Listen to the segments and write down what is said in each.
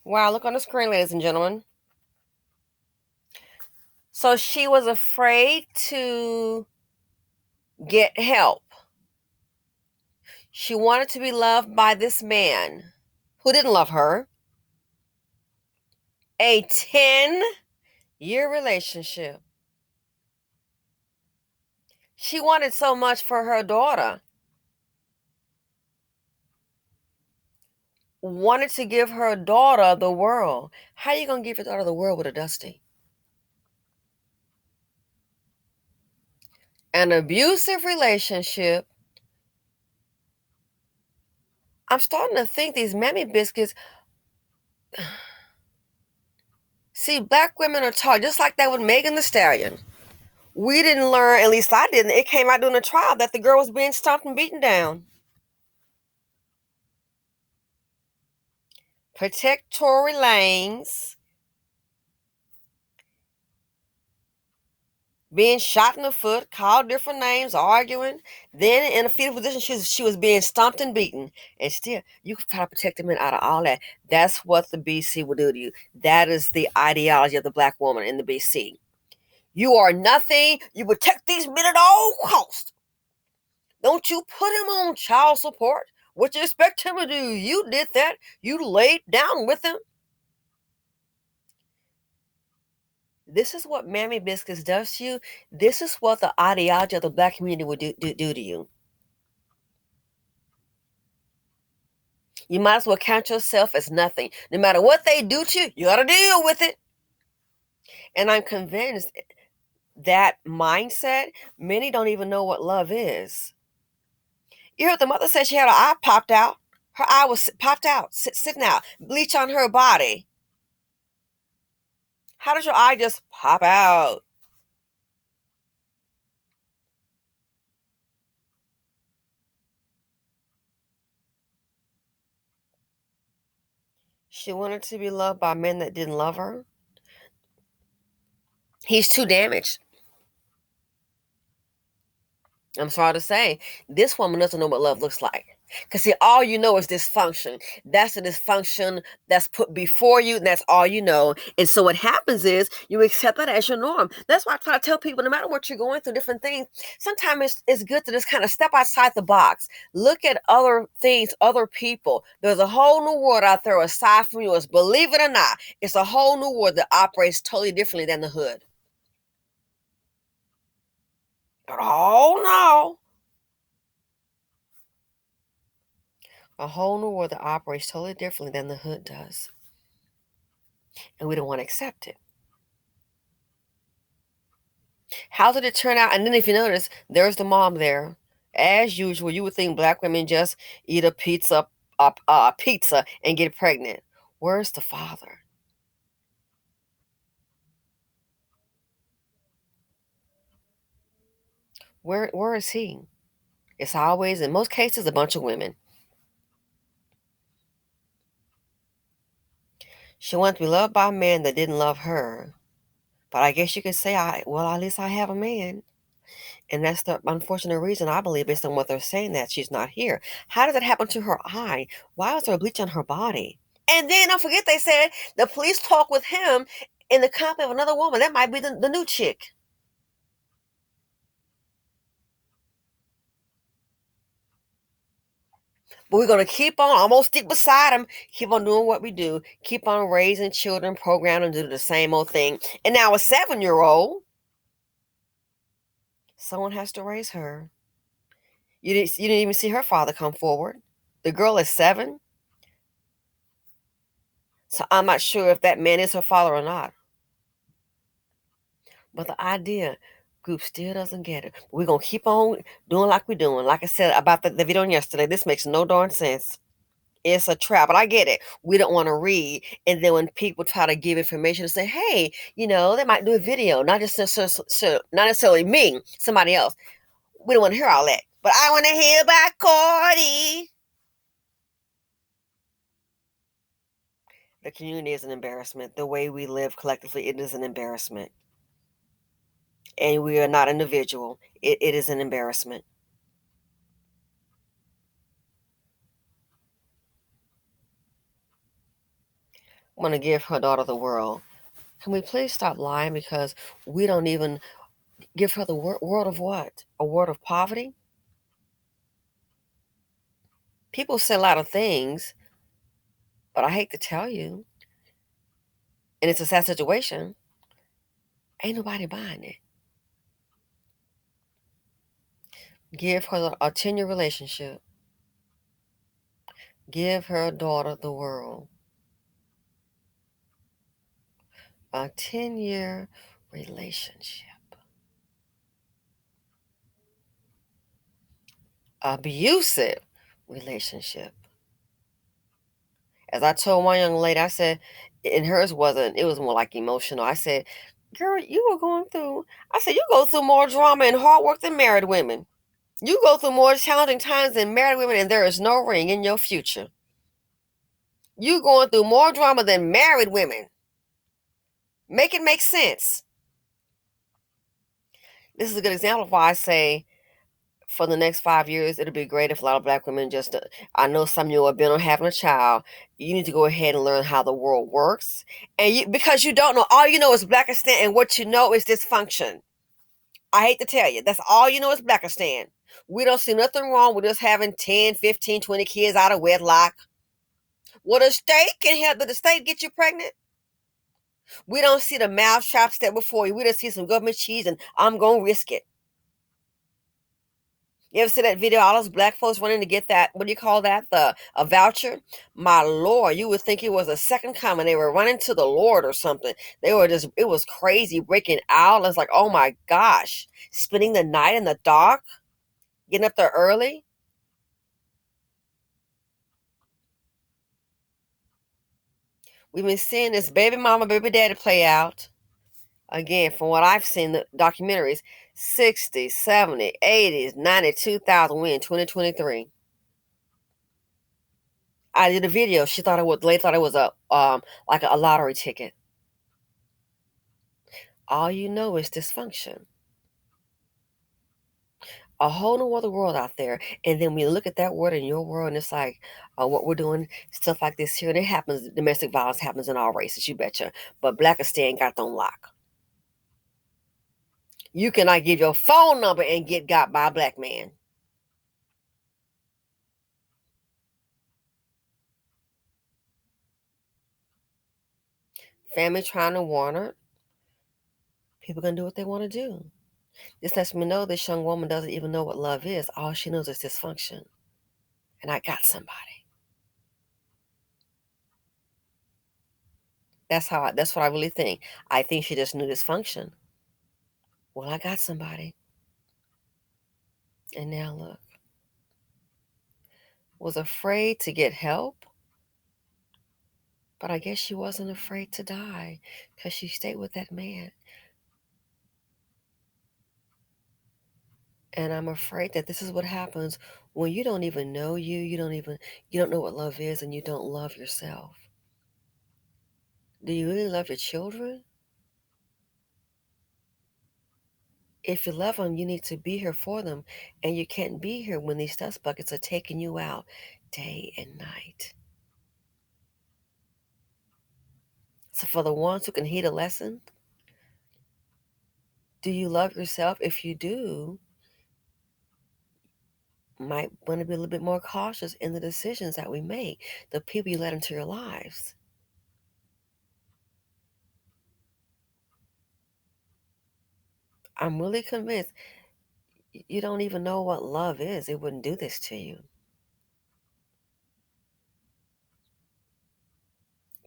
Wow, look on the screen, ladies and gentlemen. So she was afraid to get help. She wanted to be loved by this man who didn't love her. A 10-year relationship. She wanted so much for her daughter. Wanted to give her daughter the world. How you going to give your daughter the world with a Dusty? An abusive relationship. I'm starting to think these mammy biscuits. See, black women are taught just like that with Megan Thee Stallion. We didn't learn, at least I didn't. It came out during the trial that the girl was being stomped and beaten down. Protect Tory Lanez. Being shot in the foot, called different names, arguing. Then in a fetal position, she was being stomped and beaten. And still, you can try to protect the men out of all that. That's what the BC will do to you. That is the ideology of the black woman in the BC. You are nothing. You protect these men at all costs. Don't you put him on child support. What you expect him to do? You did that. You laid down with him. This is what Mammy Biscuits does to you. This is what the ideology of the black community would do to you. You might as well count yourself as nothing. No matter what they do to you, you got to deal with it. And I'm convinced that mindset, many don't even know what love is. You heard the mother said she had her eye popped out. Her eye was popped out, sitting out, bleach on her body. How does your eye just pop out? She wanted to be loved by men that didn't love her. He's too damaged. I'm sorry to say, this woman doesn't know what love looks like. Because, see, all you know is dysfunction. That's the dysfunction that's put before you, and that's all you know. And so what happens is you accept that as your norm. That's why I try to tell people, no matter what you're going through, different things, sometimes it's good to just kind of step outside the box. Look at other things, other people. There's a whole new world out there aside from yours. Believe it or not, it's a whole new world that operates totally differently than the hood. But oh no. A whole new world that operates totally differently than the hood does. And we don't want to accept it. How did it turn out? And then if you notice, there's the mom there. As usual, you would think black women just eat a pizza and get pregnant. Where's the father? Where is he? It's always, in most cases, a bunch of women. She wanted to be loved by a man that didn't love her. But I guess you could say, well, at least I have a man. And that's the unfortunate reason, I believe, based on what they're saying, that she's not here. How did that happen to her eye? Why was there bleach on her body? And then don't forget, they said the police talked with him in the company of another woman. That might be the new chick. But we're going to keep on, almost stick beside him, keep on doing what we do, keep on raising children, programming, and do the same old thing. And now a 7-year-old, someone has to raise her. You didn't even see her father come forward. The girl is 7. So I'm not sure if that man is her father or not. But the idea group still doesn't get it. We're going to keep on doing like we're doing. Like I said about the video yesterday, this makes no darn sense. It's a trap, but I get it. We don't want to read. And then when people try to give information and say, hey, they might do a video, not necessarily me, somebody else. We don't want to hear all that. But I want to hear about Cardi. The community is an embarrassment. The way we live collectively, it is an embarrassment. And we are not individual. It is an embarrassment. want to give her daughter the world. Can we please stop lying because we don't even give her the world of what? A world of poverty? People say a lot of things, but I hate to tell you, and it's a sad situation, ain't nobody buying it. Give her a 10-year relationship. Give her daughter the world. A 10-year relationship. Abusive relationship. As I told one young lady, I said, and hers wasn't, it was more like emotional. I said, girl, you were going through, I said, you go through more drama and hard work than married women. You go through more challenging times than married women, and there is no ring in your future. You going through more drama than married women. Make it make sense. This is a good example of why I say for the next 5 years, it'll be great if a lot of black women just, I know some of you have been on having a child. You need to go ahead and learn how the world works. And because you don't know, all you know is Blackistan, and what you know is dysfunction. I hate to tell you, that's all you know is Blackistan. We don't see nothing wrong with us having 10, 15, 20 kids out of wedlock. Well, the state can help. Did the state get you pregnant? We don't see the mouth chop step before you. We just see some government cheese and I'm going to risk it. You ever see that video? All those black folks running to get that, what do you call that? A voucher? My Lord, you would think it was a second coming. They were running to the Lord or something. They were just, it was crazy, breaking out. It's like, oh my gosh. Spending the night in the dark, getting up there early. We've been seeing this baby mama, baby daddy play out. Again, from what I've seen, the documentaries, 60, 70, 80s, 90, 2000, we in 2023. I did a video. She thought it was, they thought it was a like a lottery ticket. All you know is dysfunction. A whole new other world out there. And then we look at that world in your world, and it's like what we're doing, stuff like this here. And it happens, domestic violence happens in all races, you betcha. But Blackistan got on lock. You cannot give your phone number and get got by a black man. Family trying to warn her. People gonna do what they want to do. This lets me know this young woman doesn't even know what love is. All she knows is dysfunction. And I got somebody. That's what I really think. I think she just knew dysfunction. Well, I got somebody. And now look. Was afraid to get help. But I guess she wasn't afraid to die because she stayed with that man. And I'm afraid that this is what happens when you don't even know you don't know what love is, and you don't love yourself. Do you really love your children? If you love them, you need to be here for them. And you can't be here when these dust buckets are taking you out day and night. So for the ones who can heed a lesson, do you love yourself? If you do, might want to be a little bit more cautious in the decisions that we make, the people you let into your lives. I'm really convinced you don't even know what love is. It wouldn't do this to you.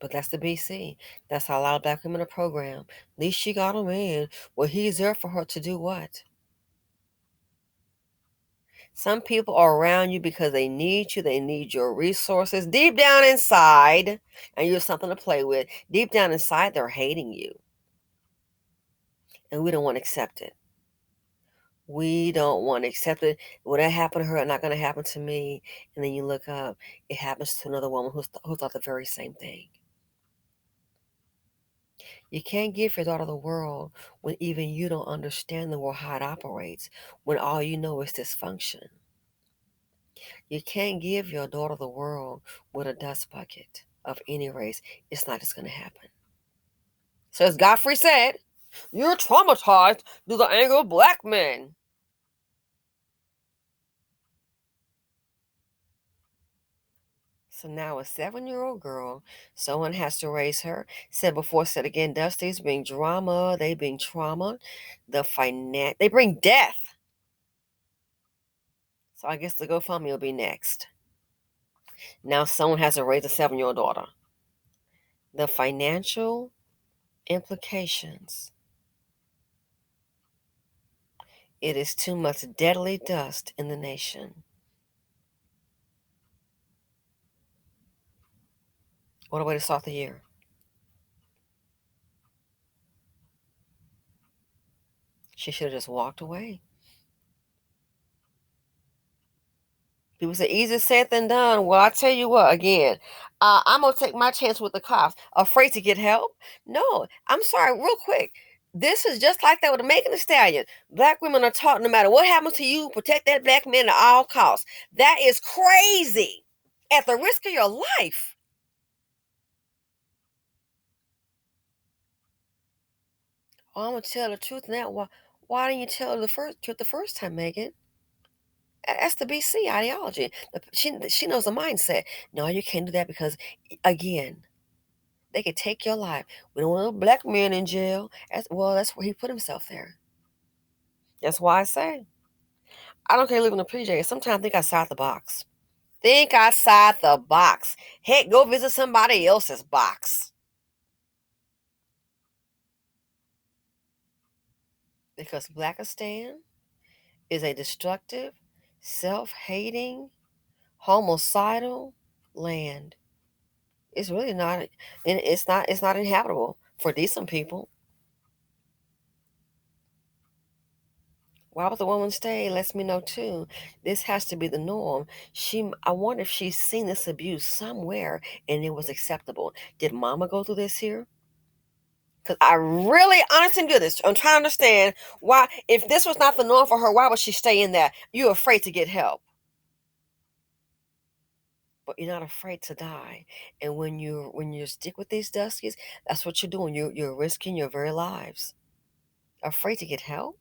But that's the BC. That's how a lot of black women are programmed. At least she got a man. Well, he's there for her to do what? Some people are around you because they need you. They need your resources. Deep down inside, and you have something to play with. Deep down inside, they're hating you. And we don't want to accept it. We don't want to accept it. What happened to her, it's not going to happen to me. And then you look up, it happens to another woman who thought the very same thing. You can't give your daughter the world when even you don't understand the world, how it operates, when all you know is dysfunction. You can't give your daughter the world with a dust bucket. of any race. It's not just going to happen. So as Godfrey said, you're traumatized through the anger of black men. So now a 7-year-old girl, someone has to raise her. Said before, said again, Dusty's bring drama, they bring trauma, they bring death. So I guess the GoFundMe will be next. Now someone has to raise a 7-year-old daughter. The financial implications. It is too much deadly dust in the nation. What a way to start the year. She should have just walked away. People say easier said than done. Well, I tell you what, again, I'm gonna take my chance with the cops. Afraid to get help? No, I'm sorry, real quick. This is just like that with the Megan Thee Stallion. Black women are taught no matter what happens to you, protect that black man at all costs. That is crazy. At the risk of your life. Oh, I'm gonna tell the truth now. Why didn't you tell the truth the first time, Megan? That's the BC ideology. She knows the mindset. No, you can't do that because, again, they could take your life. We don't want a black man in jail. That's where he put himself there. That's why I say I don't care living in a PJ. Sometimes think outside the box. Think outside the box. Heck, go visit somebody else's box. Because Blackistan is a destructive, self-hating, homicidal land. It's really not, and it's not inhabitable for decent people. Why would the woman stay? Lets me know too. This has to be the norm. I wonder if she's seen this abuse somewhere and it was acceptable. Did mama go through this here? Because I really, honest and goodness, I'm trying to understand why, if this was not the norm for her, why would she stay in that? You're afraid to get help. But you're not afraid to die. And when you stick with these Duskies, that's what you're doing. You're risking your very lives. Afraid to get help?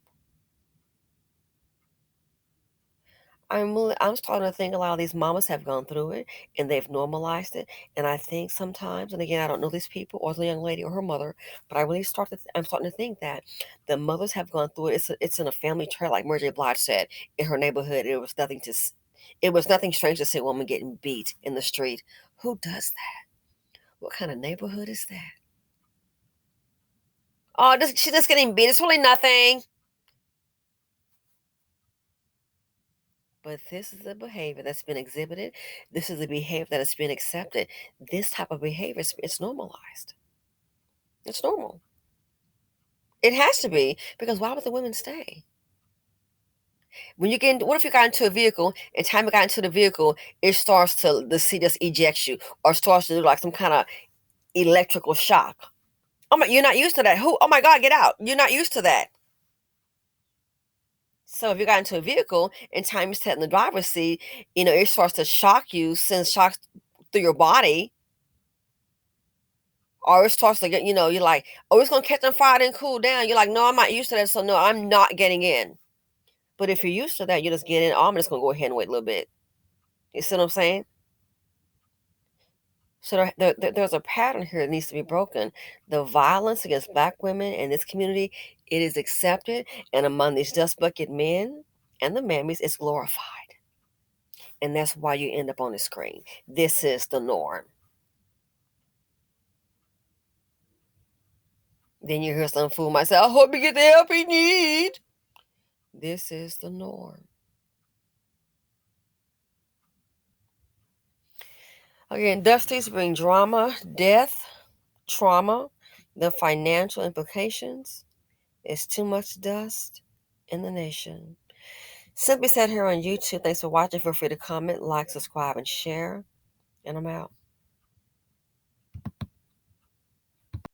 I'm starting to think a lot of these mamas have gone through it and they've normalized it. And I think sometimes, and again, I don't know these people or the young lady or her mother, but I'm starting to think that the mothers have gone through it. It's in a family trait, like Mary J. Blige said in her neighborhood. It was nothing strange to see a woman getting beat in the street. Who does that? What kind of neighborhood is that? Oh, she's just getting beat. It's really nothing. But this is the behavior that's been exhibited. This is the behavior that has been accepted. This type of behavior, it's normalized. It's normal. It has to be, because why would the women stay? What if you got into a vehicle and time you got into the vehicle, it starts the seat just ejects you or starts to do like some kind of electrical shock. Oh my, you're not used to that. Oh my God, get out. You're not used to that. So if you got into a vehicle and time you sat in the driver's seat, it starts to shock you, sends shocks through your body, or it starts to get, you're like, oh, it's gonna catch on fire and cool down. You're like, no, I'm not used to that, so no, I'm not getting in. But if you're used to that, you just get in. Oh, I'm just gonna go ahead and wait a little bit. You see what I'm saying? So there's a pattern here that needs to be broken. The violence against black women in this community, it is accepted, and among these dust bucket men and the mammies, it's glorified. And that's why you end up on the screen. This is the norm. Then you hear some fool might say, I hope he get the help he need. This is the norm. Again, Dusty's bring drama, death, trauma, the financial implications. It's too much dust in the nation. Simply said here on YouTube. Thanks for watching. Feel free to comment, like, subscribe, and share. And I'm out.